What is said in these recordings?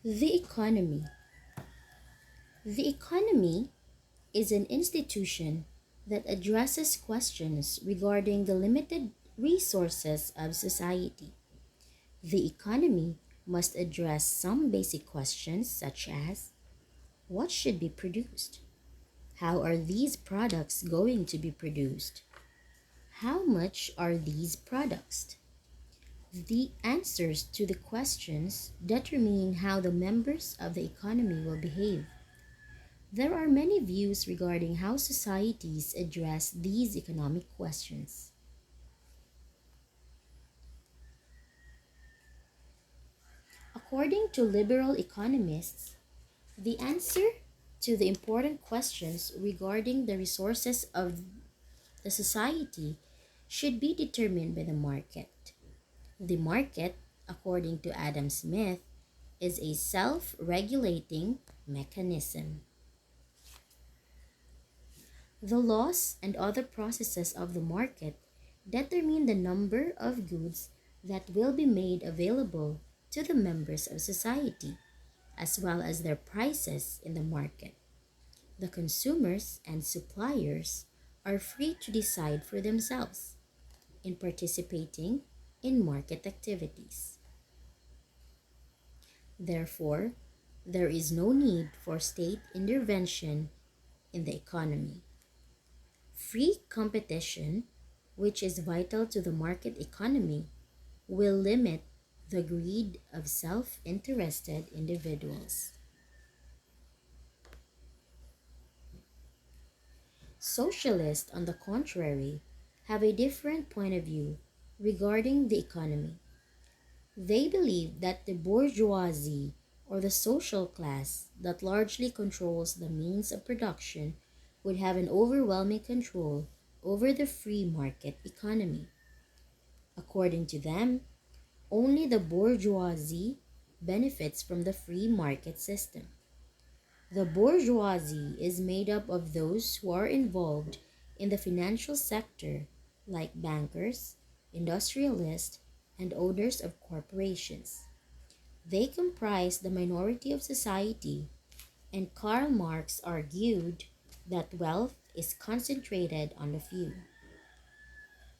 The economy. The economy is an institution that addresses questions regarding the limited resources of society. The economy must address some basic questions such as what should be produced? How are these products going to be produced? How much are these products? The answers to the questions determine how the members of the economy will behave. There are many views regarding how societies address these economic questions. According to liberal economists, the answer to the important questions regarding the resources of the society should be determined by the market. The market, according to Adam Smith, is a self regulating mechanism. The laws and other processes of the market determine the number of goods that will be made available to the members of society, as well as their prices in the market. The consumers and suppliers are free to decide for themselves in participating in market activities. Therefore, there is no need for state intervention in the economy. Free competition, which is vital to the market economy, will limit the greed of self interested individuals. Socialists, on the contrary, have a different point of view regarding the economy. They believe that the bourgeoisie, or the social class that largely controls the means of production, would have an overwhelming control over the free market economy. According to them, only the bourgeoisie benefits from the free market system. The bourgeoisie is made up of those who are involved in the financial sector, like bankers, industrialists, and owners of corporations. They comprise the minority of society, and Karl Marx argued that wealth is concentrated on the few.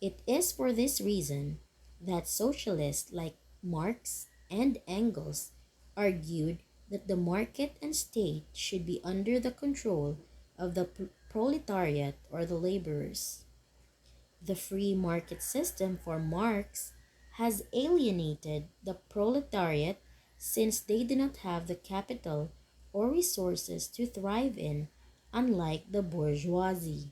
It is for this reason that socialists like Marx and Engels argued that the market and state should be under the control of the proletariat or the laborers. The free market system for Marx has alienated the proletariat since they do not have the capital or resources to thrive in, unlike the bourgeoisie.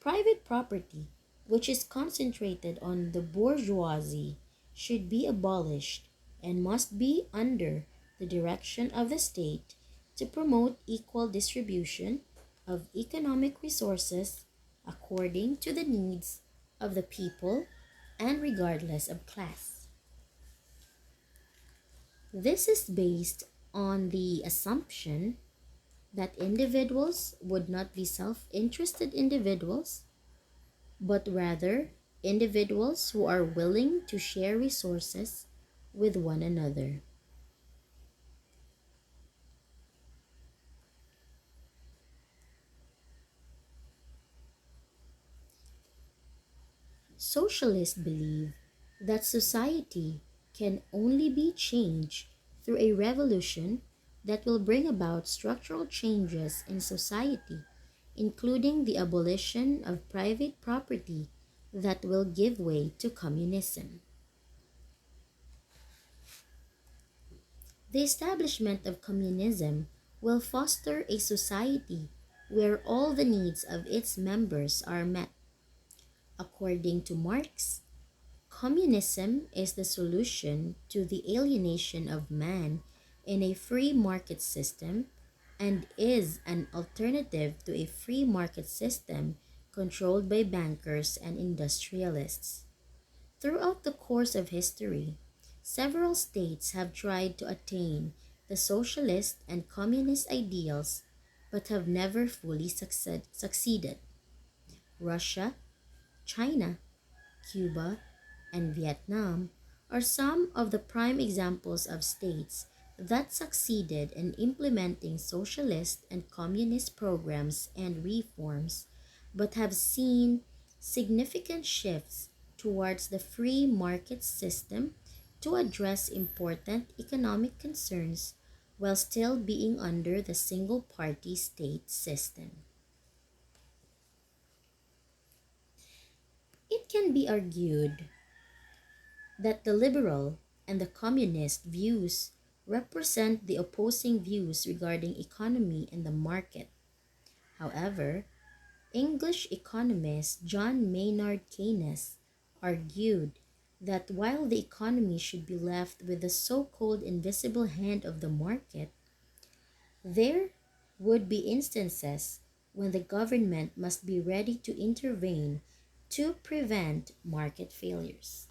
Private property, which is concentrated on the bourgeoisie, should be abolished and must be under the direction of the state to promote equal distribution of economic resources according to the needs of the people and regardless of class. This is based on the assumption that individuals would not be self interested individuals but rather individuals who are willing to share resources with one another. Socialists believe that society can only be changed through a revolution that will bring about structural changes in society, including the abolition of private property that will give way to communism. The establishment of communism will foster a society where all the needs of its members are met. According to Marx, communism is the solution to the alienation of man in a free market system and is an alternative to a free market system controlled by bankers and industrialists. Throughout the course of history, several states have tried to attain the socialist and communist ideals but have never fully succeeded. Russia, China, Cuba, and Vietnam are some of the prime examples of states that succeeded in implementing socialist and communist programs and reforms, but have seen significant shifts towards the free market system to address important economic concerns while still being under the single party state system. It can be argued that the liberal and the communist views represent the opposing views regarding economy and the market. However, English economist John Maynard Keynes argued that while the economy should be left with the so-called invisible hand of the market, there would be instances when the government must be ready to intervene to prevent market failures.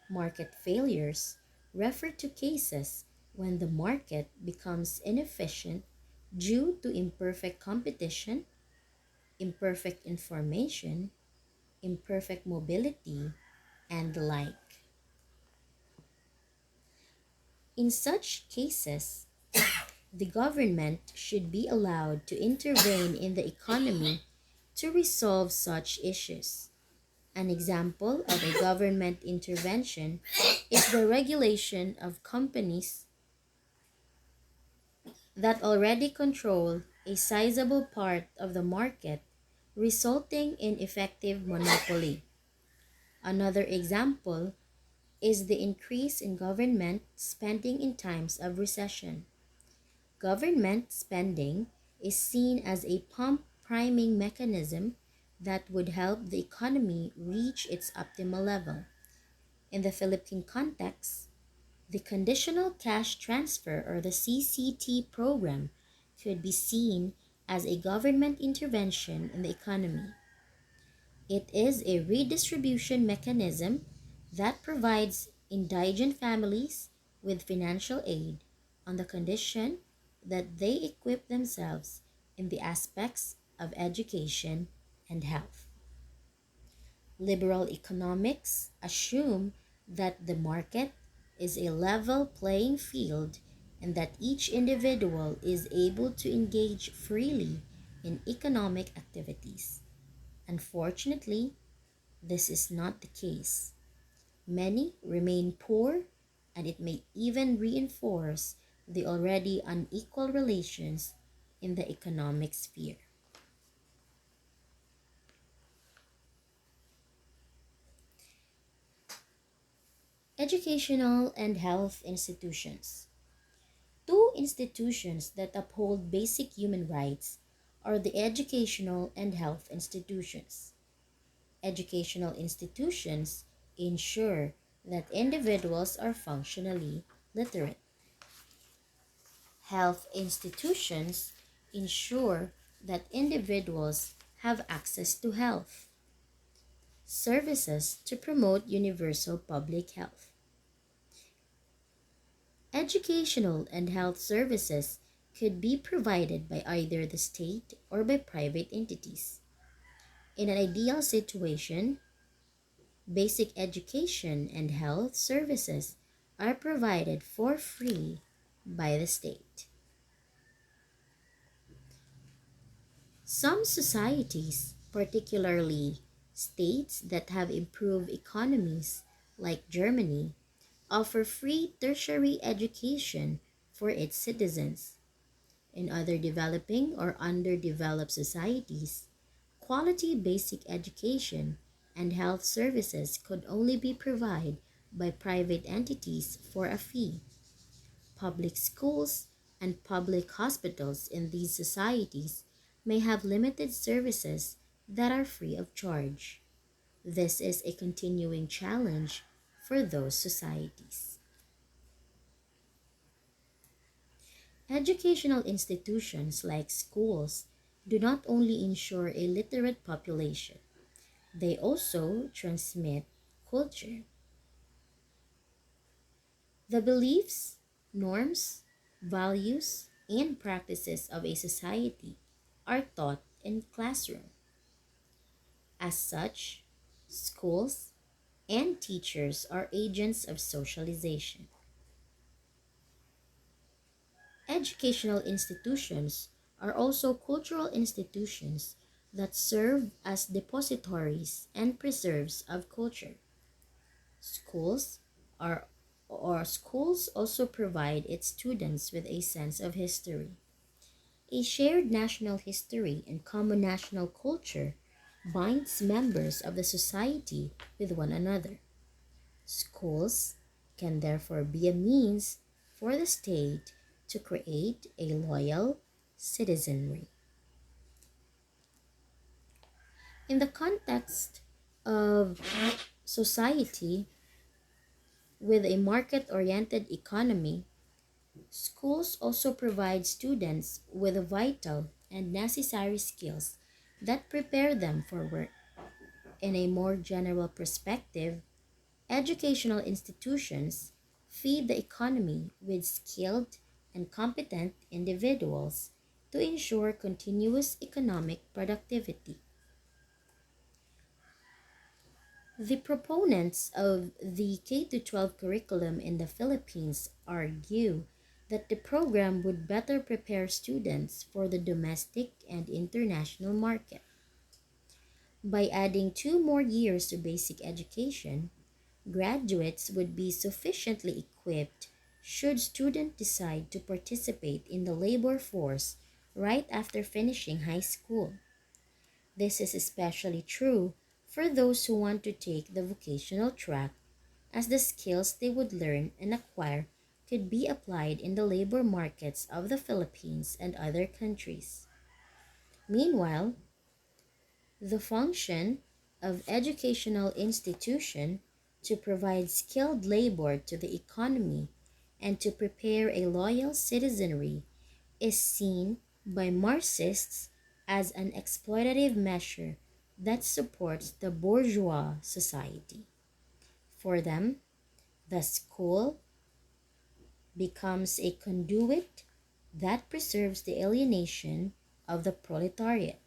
Market failures refer to cases when the market becomes inefficient due to imperfect competition, imperfect information, imperfect mobility, and the like. In such cases, the government should be allowed to intervene in the economy to resolve such issues. An example of a government intervention is the regulation of companies that already control a sizable part of the market, resulting in effective monopoly. Another example is the increase in government spending in times of recession. Government spending is seen as a pump priming mechanism that would help the economy reach its optimal level. In the Philippine context, the conditional cash transfer or the CCT program could be seen as a government intervention in the economy. It is a redistribution mechanism that provides indigent families with financial aid on the condition that they equip themselves in the aspects of education and health. Liberal economics assume that the market is a level playing field and that each individual is able to engage freely in economic activities. Unfortunately, this is not the case. Many remain poor, and it may even reinforce the already unequal relations in the economic sphere. Educational and health institutions. Two institutions that uphold basic human rights are the educational and health institutions. Educational institutions ensure that individuals are functionally literate. Health institutions ensure that individuals have access to health services to promote universal public health. Educational and health services could be provided by either the state or by private entities. In an ideal situation, basic education and health services are provided for free by the state. Some societies, particularly states that have improved economies like Germany, offer free tertiary education for its citizens. In other developing or underdeveloped societies, quality basic education and health services could only be provided by private entities for a fee. Public schools and public hospitals in these societies may have limited services that are free of charge. This is a continuing challenge for those societies. Educational institutions like schools do not only ensure a literate population, they also transmit culture. The beliefs, norms, values, and practices of a society are taught in classroom. As such, schools and teachers are agents of socialization. Educational institutions are also cultural institutions that serve as depositories and preserves of culture. Schools are schools also provide its students with a sense of history. A shared national history and common national culture binds members of the society with one another. Schools can therefore be a means for the state to create a loyal citizenry. In the context of society with a market oriented economy, schools also provide students with vital and necessary skills that prepare them for work. In a more general perspective, educational institutions feed the economy with skilled and competent individuals to ensure continuous economic productivity. The proponents of the K 12 curriculum in the Philippines argue that the program would better prepare students for the domestic and international market. By adding 2 more years to basic education, graduates would be sufficiently equipped should students decide to participate in the labor force right after finishing high school. This is especially true for those who want to take the vocational track, as the skills they would learn and acquire could be applied in the labor markets of the Philippines and other countries. Meanwhile, the function of educational institution to provide skilled labor to the economy and to prepare a loyal citizenry is seen by Marxists as an exploitative measure that supports the bourgeois society. For them, the school becomes a conduit that preserves the alienation of the proletariat.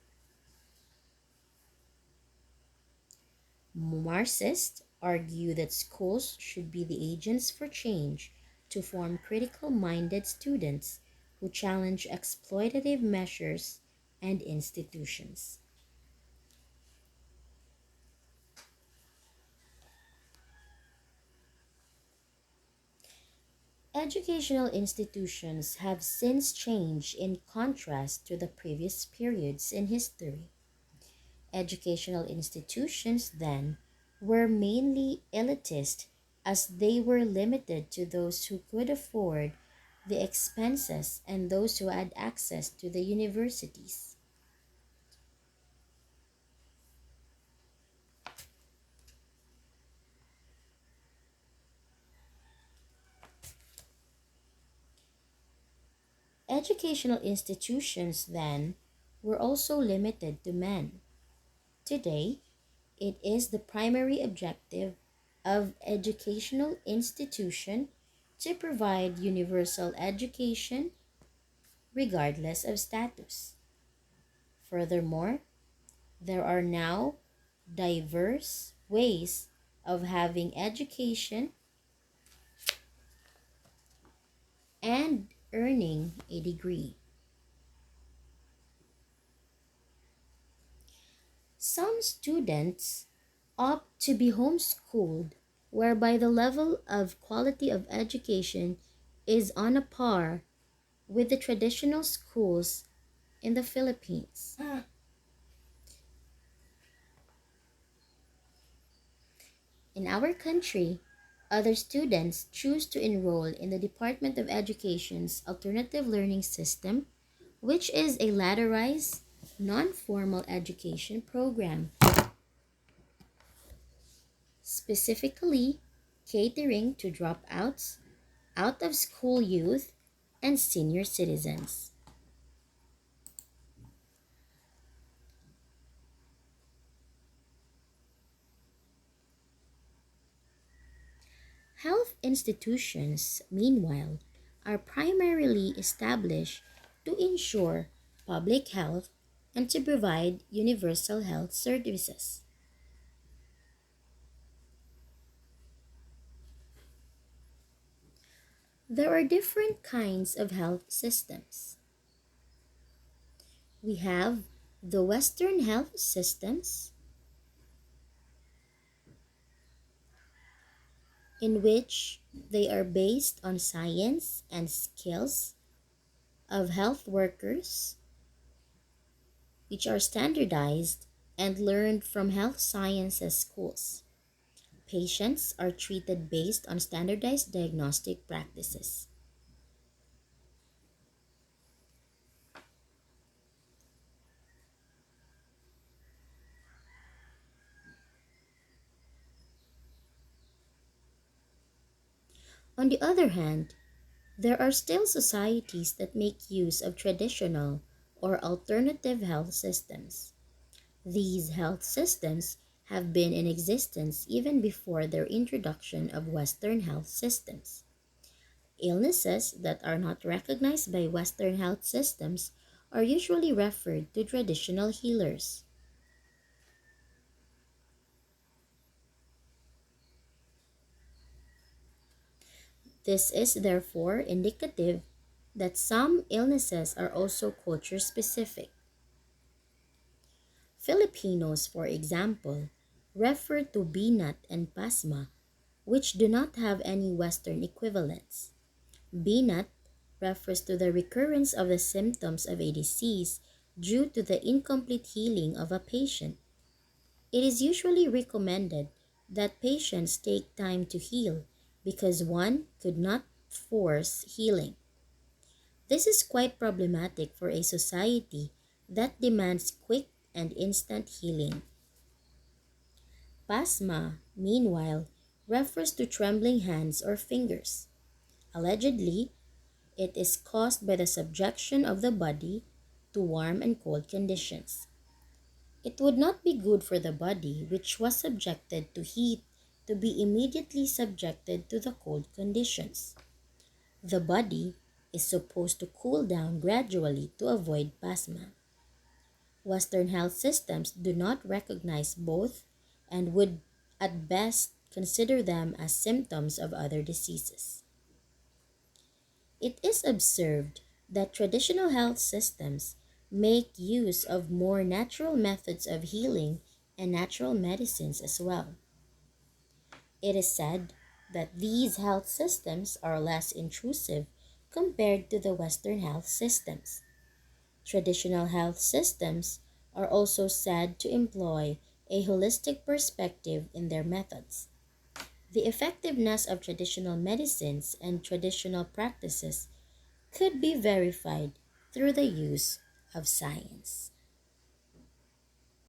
Marxists argue that schools should be the agents for change to form critical minded students who challenge exploitative measures and institutions. Educational institutions have since changed in contrast to the previous periods in history. Educational institutions then were mainly elitist as they were limited to those who could afford the expenses and those who had access to the universities. Educational institutions then were also limited to men. Today, it is the primary objective of educational institution to provide universal education regardless of status. Furthermore, there are now diverse ways of having education and earning a degree. Some students opt to be homeschooled, whereby the level of quality of education is on a par with the traditional schools in the Philippines. In our country, other students choose to enroll in the Department of Education's Alternative Learning System, which is a ladderized, non formal education program, specifically catering to dropouts, out of school youth, and senior citizens. Health institutions, meanwhile, are primarily established to ensure public health and to provide universal health services. There are different kinds of health systems. We have the Western health systems, in which they are based on science and skills of health workers, which are standardized and learned from health sciences schools. Patients are treated based on standardized diagnostic practices. On the other hand, there are still societies that make use of traditional or alternative health systems. These health systems have been in existence even before their introduction of Western health systems. Illnesses that are not recognized by Western health systems are usually referred to traditional healers. This is therefore indicative that some illnesses are also culture specific. Filipinos, for example, refer to binat and pasma, which do not have any Western equivalents. Binat refers to the recurrence of the symptoms of a disease due to the incomplete healing of a patient. It is usually recommended that patients take time to heal because one could not force healing. This is quite problematic for a society that demands quick and instant healing. Pasma, meanwhile, refers to trembling hands or fingers. Allegedly, it is caused by the subjection of the body to warm and cold conditions. It would not be good for the body, which was subjected to heat, to be immediately subjected to the cold conditions. The body is supposed to cool down gradually to avoid pasma. Western health systems do not recognize both and would at best consider them as symptoms of other diseases. It is observed that traditional health systems make use of more natural methods of healing and natural medicines as well. It is said that these health systems are less intrusive compared to the Western health systems. Traditional health systems are also said to employ a holistic perspective in their methods. The effectiveness of traditional medicines and traditional practices could be verified through the use of science.